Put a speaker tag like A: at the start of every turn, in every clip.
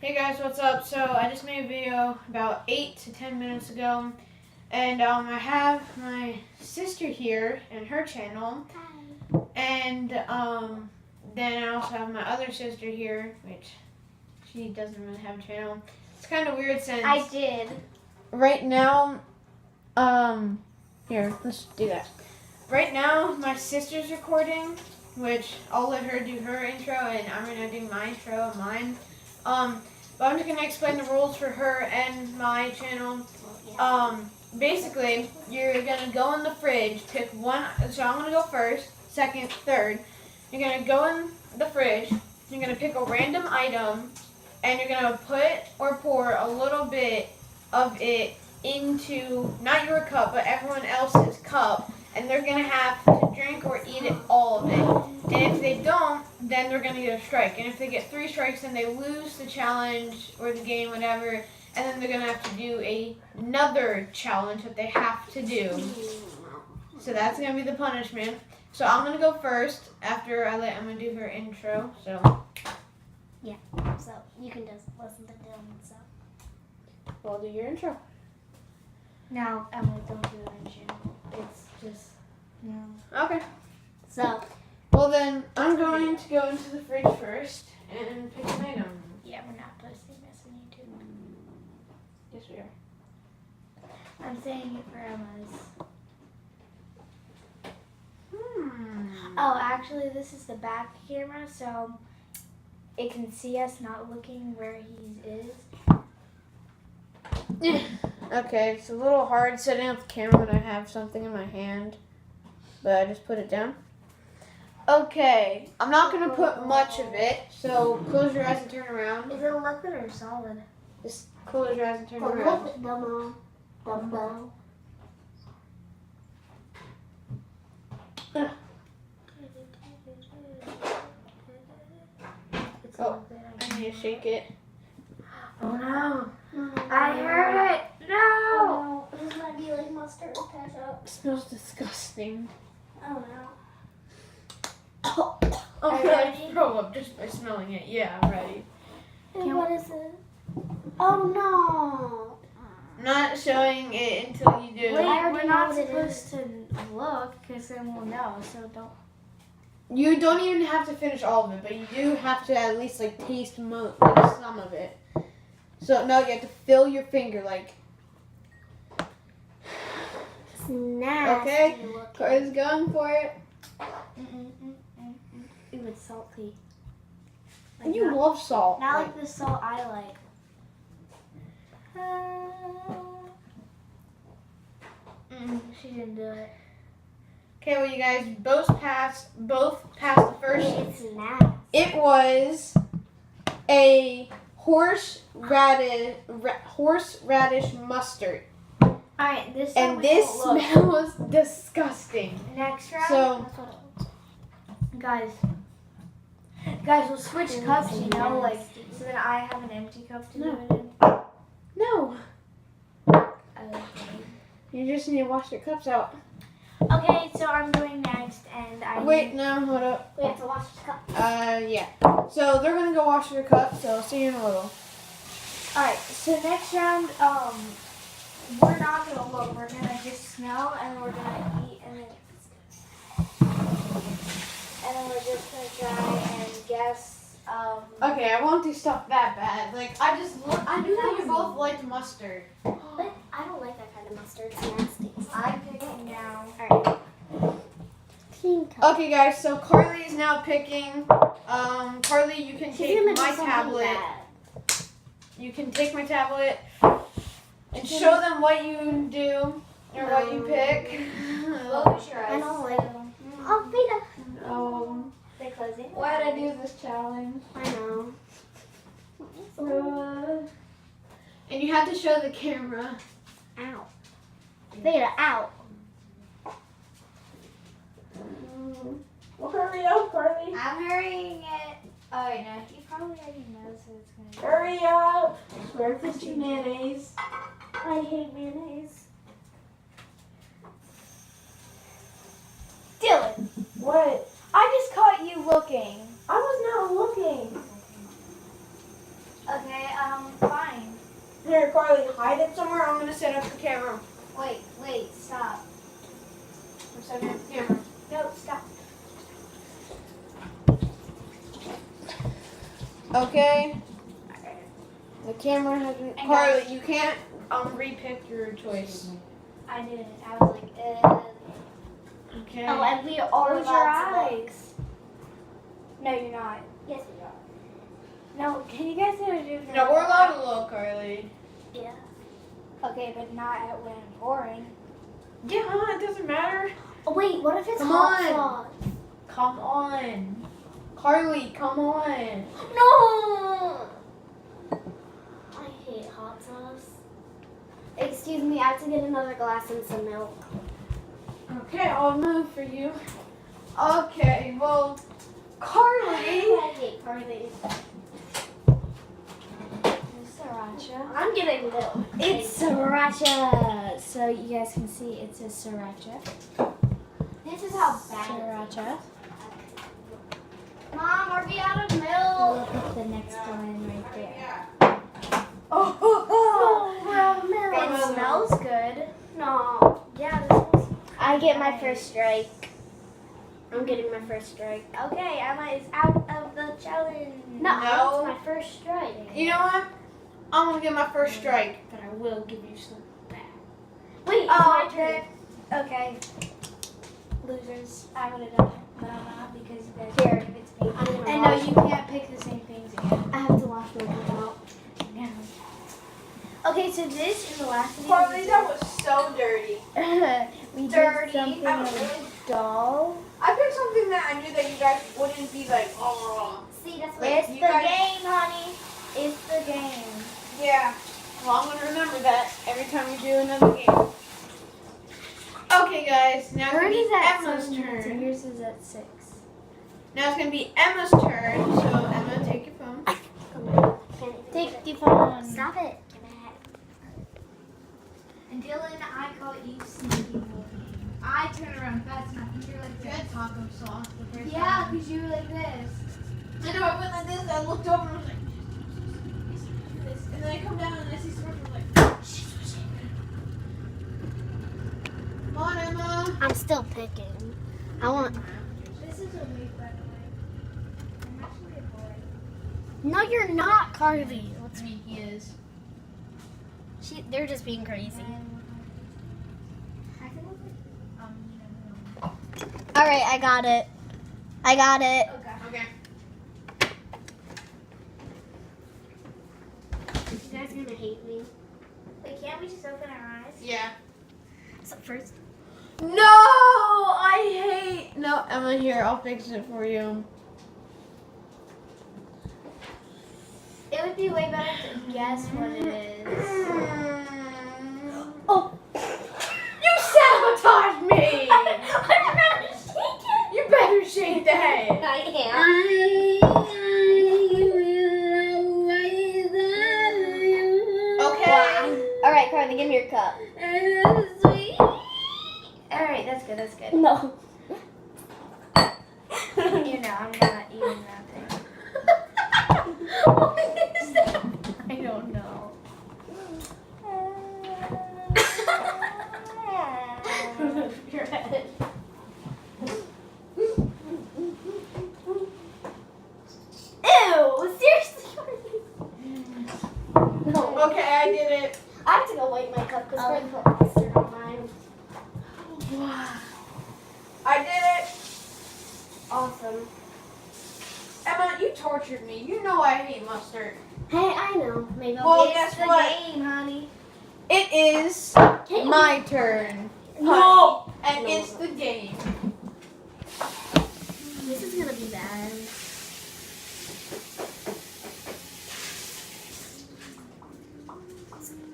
A: Hey guys, what's up? So I just made a video about 8 to 10 minutes ago, and I have my sister here and her channel, and then I also have my other sister here, which she doesn't really have a channel. It's kind of weird since
B: I did.
A: right now, here, let's do that. Right now, my sister's recording, which I'll let her do her intro, and I'm gonna do my intro and mine. But I'm just gonna explain the rules for her and my channel. Basically, you're gonna go in the fridge, pick one. So I'm gonna go first, second, third. You're gonna go in the fridge. You're gonna pick a random item, and you're gonna put or pour a little bit of it into not your cup, but everyone else's cup, and they're gonna have to drink or eat it, all of it. And if they don't, then they're gonna get a strike. And if they get 3 strikes, then they lose the challenge or the game, whatever. And then they're gonna have to do another challenge that they have to do. So that's gonna be the punishment. So I'm gonna go first after I let Emma do her intro. So
B: Yeah. So you can just listen to Dylan. So
A: I'll do your intro.
B: no, Emily, don't do it in channel. It's just no.
A: Okay.
B: So
A: Well then, I'm going to go into the fridge first and pick an item.
B: yeah, we're not posting this on YouTube.
A: Yes, we are.
B: I'm saying it for Emma's. Oh, actually, this is the back camera, so it can see us not looking where he is.
A: Okay, it's a little hard setting up the camera when I have something in my hand, but I just put it down. Okay, I'm not going to put much of it, so close your eyes and turn around.
B: Is it liquid or solid?
A: Just close your eyes and turn around.
B: Dumbo.
A: Oh, I need to shake it.
B: Oh no! I heard it! No! This might be like mustard ketchup.
A: It smells disgusting.
B: Oh no.
A: I'm
B: Are you
A: gonna
B: ready?
A: throw up just by smelling it. Yeah, I'm ready.
B: And what is it? Oh no!
A: I'm not showing it until you do.
B: Wait,
C: I
B: we're
C: already
B: not
C: know what it
B: supposed to look because then we'll know, so don't.
A: You don't even have to finish all of it, but you do have to at least like taste like some of it. So no, you have to fill your finger like.
B: It's nasty.
A: Okay,
B: looking.
A: Corey's going for it.
B: Ooh, it's salty.
A: You love salt.
B: Not like the salt I like. She didn't do it.
A: Okay, well you guys both passed the first.
B: It's nasty.
A: It was a horseradish mustard,
B: Alright, this
A: and this smells disgusting.
B: Next round.
A: So-
B: That's what it looks. Guys, we'll switch cups, you know, like so that I have an empty cup to do it in.
A: No,
B: Okay.
A: you just need to wash your cups out.
B: Okay, so I'm going next, and I
A: Wait, no, hold up.
B: we have to wash the cup.
A: Yeah. So they're gonna go wash their cups. So I'll see you in a little.
B: All right, so next round, we're not gonna look. We're gonna just smell, and we're gonna eat, and then we're just gonna try and guess.
A: Okay, I won't do stuff that bad. Like I knew that you both liked mustard.
C: But I don't like that kind of mustard. It's nasty.
B: I'm picking now.
C: Alright. Clean cup.
A: Okay, guys. So Carly is now picking. Carly, you can take
C: gonna do
A: my
C: something
A: tablet.
C: bad.
A: You can take my tablet and show them what you do or what you pick.
B: Close your
C: I
B: eyes.
C: don't like Oh, Vita.
B: They're closing.
A: Why did I do this challenge?
C: I know.
A: And you have to show the camera.
C: Ow. Vita, out.
A: Well, hurry up, Carly.
B: I'm hurrying it. Oh, wait, no. He probably already knows what it's gonna
A: Hurry up. Where's this mayonnaise?
C: I hate mayonnaise.
B: Dylan,
A: What?
B: I just caught you looking.
A: I was not looking.
B: Okay,
A: Here, Carly, hide it somewhere. I'm gonna set up the camera.
B: Wait, stop.
A: I'm setting up the camera.
B: No, stop.
A: Okay. The camera has been.
B: And
A: Carly,
B: guys-
A: you can't repick your choice.
B: I didn't. I was like,
A: Okay.
C: Oh, and we are
B: Close your
C: allowed to look.
B: eyes. No, you're not.
C: Yes, we are.
B: No, can you guys do it?
A: No, we're allowed to look, Carly.
C: Yeah.
B: Okay, but not at when I'm pouring.
A: Yeah, it doesn't matter.
C: Oh, wait, what if it's
A: Come
C: hot
A: on.
C: sauce?
A: Come on. Carly, come on.
C: No! I hate hot sauce. Excuse me, I have to get another glass and some milk.
A: Okay, I'll move for you. Okay, well, Carly.
C: I hate Carly.
B: Sriracha.
C: I'm getting milk.
B: It's sriracha. So you guys can see it says sriracha.
C: This is how bad
B: Sriracha.
C: Mom, are we out of milk?
B: Look at the next one right there.
C: Oh, milk.
B: It smells good.
C: No.
B: Yeah, this smells.
C: I get my first strike. I'm getting my first strike.
B: Okay, Emma is out of the challenge.
C: No,
A: No.
C: it's my first strike.
A: You know what? I'm gonna get my first strike.
B: But I will give you some back.
C: Wait, it's
B: Oh,
C: my turn.
B: okay. Losers. I would have done it, but I'm not because you guys
C: Here.
B: give it to me.
C: I'm gonna
B: And no,
C: wash
B: you can't pick the same things again.
C: I have to wash my hands out.
B: No. Okay, so this is the last video.
A: Carly, that was so dirty.
B: we
A: Dirty.
B: did something with doll.
A: I picked something that I knew that you guys wouldn't be like, oh.
C: See, that's
B: It's
A: you
B: the
A: guys-
B: game, honey. It's the game.
A: Yeah. Well, I'm gonna remember that every time we do another game. Okay, guys. Now it's gonna
B: Hers
A: be
B: is at
A: Emma's
B: 7 minutes and
A: turn.
B: yours is at 6.
A: Now it's gonna be Emma's turn. So Emma, take your phone.
B: Take the phone.
C: Stop it.
B: And Dylan, I call you sneaky boy. I turn around fast enough and you're like
A: Good taco sauce. The first
B: Yeah,
A: time.
B: because you were like this.
A: I know. I went like this. I looked over and I was like, this. And then I come down and I see Sparkle like, she's pushing me. Come on, Emma.
C: I'm still picking. I want.
B: This is a week, by the way. I'm actually a boy.
C: No, you're not, Carly.
A: I mean, he is.
C: They're just being crazy.
B: I can look like,
C: All right, I got it. I got it.
A: Okay.
C: You guys gonna hate me.
B: Wait, can't we just open our eyes?
A: Yeah.
C: So first,
A: No, I hate. No, Emma, here. I'll fix it for you.
B: It would be way better to guess what it is.
C: oh,
A: You sabotaged me.
C: I'm not shaking.
A: You better shake that.
C: I am.
A: Okay.
C: All right, Carly, give me your cup.
B: Alright, that's good, that's good.
C: No.
B: You know, I'm not eating that thing.
C: What is that?
B: I don't know.
C: Your head. Ew! Seriously? No.
A: Okay, I did it.
C: I have to go wipe my cup because Fred put mustard on mine.
A: I did it.
C: Awesome.
A: Emma, you tortured me. You know I hate mustard.
C: Hey, I know. Maybe I'll
A: Well,
C: get
A: guess
B: The
A: what?
B: game, honey.
A: It is
C: Can you-
A: my turn.
C: No.
A: And
C: No.
A: it's the game.
C: This is gonna be bad.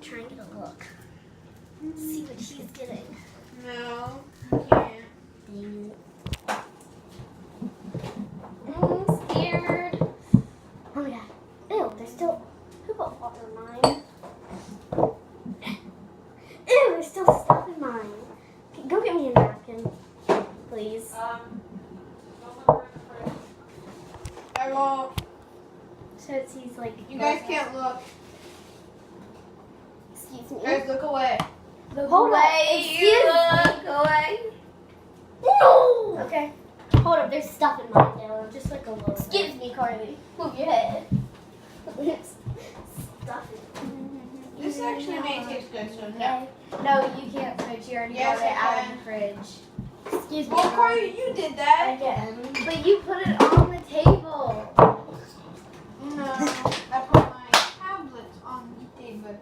C: Try and get a look. See what she's getting.
A: No, you can't.
C: Dang it. I'm scared. Oh my god. Ew, there's still poop all over mine. Ew, there's still stuff in mine. Okay, go get me a napkin, please.
A: Don't look in the fridge. I won't.
B: So it sees like.
A: You guys can't look.
C: Excuse me.
A: Guys, look away.
B: Hold
C: up. Excuse
B: Look away.
C: No!
B: Okay.
C: Hold up, there's stuff in mine, Dylan.
B: Just like a little.
C: Excuse me, Carly. Move your head. Stuff in
A: This actually may taste good, so no.
B: No, you can't fridge. You already
A: Yes,
B: got it
A: I
B: out
A: can.
B: of the fridge.
C: Excuse me.
A: Well, Carly, you did that.
B: Again. But you put it on the table.
A: No, I put my tablets on the table.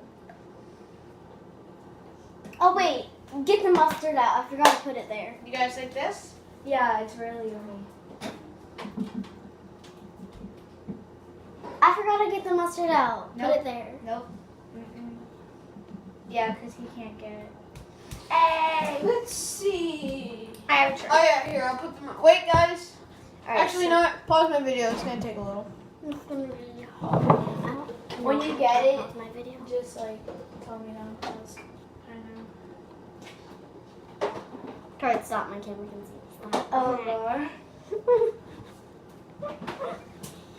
C: Oh, wait. Get the mustard out. I forgot to put it there.
A: You guys like this?
B: Yeah, it's really yummy.
C: I forgot to get the mustard out.
B: Nope.
C: Put it there.
B: Nope. Mm-mm. Yeah, because he can't get it. Hey!
A: Let's see.
B: I have a try.
A: Oh yeah, here, I'll put them on. Wait, guys.
B: Alright,
A: Actually,
B: so
A: no, pause my video. It's going to take a little.
C: It's gonna be hard.
B: When you get it,
C: Pause my video.
B: just like tell me now. 'cause I know.
C: Try to stop. My camera can see. Stop.
B: Oh, Lord.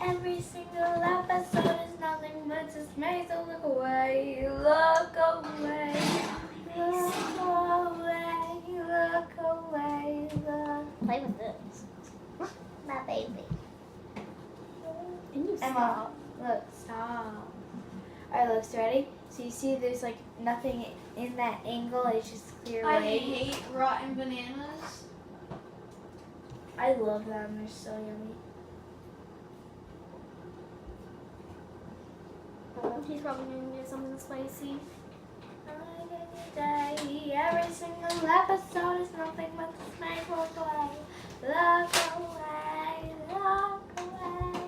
B: Every single episode is nothing but dismay, so look away, look away, look away, look away, look.
C: Play with this. My baby. Can you
B: Emma, look, stop. Alright, looks ready? So you see there's like nothing in that angle, it's just clear
A: I
B: white.
A: hate rotten bananas.
B: I love them, they're so yummy.
C: He's probably gonna get something spicy.
B: Every single episode is nothing but dismay, look away, look away, look away.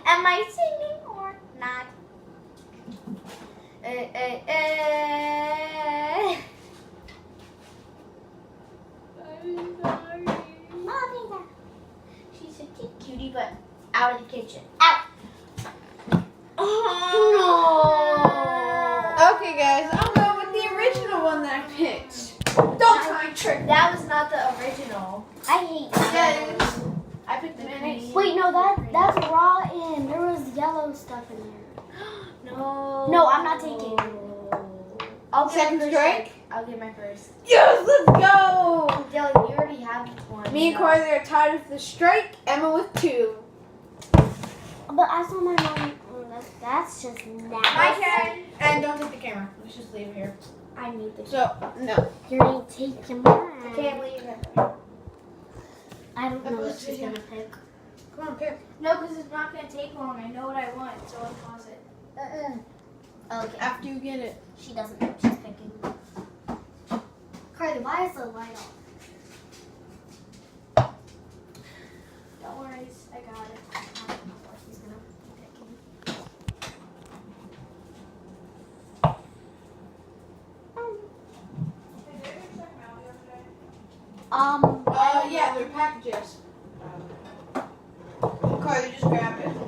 B: Am I singing or not?
C: Mommy,
B: She's a cute cutie, but out of the kitchen. Out!
A: Okay, guys, I'll go with the original one that I picked. Don't try and trick me.
B: That was not the original.
C: I hate
A: Yeah,
C: that.
A: it is. I picked the mayonnaise.
C: Wait, no, that's rotten. There was yellow stuff in there.
B: No.
C: No, I'm not taking.
B: I'll get
A: Second
B: my first
A: strike?
B: strike. I'll get my first.
A: Yes, let's go.
B: Dylan, you already have one.
A: Me and Carly are tied with the strike. Emma with 2.
C: But I saw my mom. That's just nasty.
A: My turn. And don't take the camera. Let's just leave it here.
B: I need the.
A: So, no.
C: You're gonna take him mine.
B: I can't leave it.
C: I don't know what she's gonna pick.
A: Come on, pick.
B: No, because it's not gonna take long. I know what I want, so I'll pause it.
C: Okay.
A: After you get it.
C: She doesn't know what she's picking. Carly, why is the light off?
B: Don't worry, I got it.
C: I don't know what she's gonna be picking.
A: Yeah, they're packages. Carly, just grab it.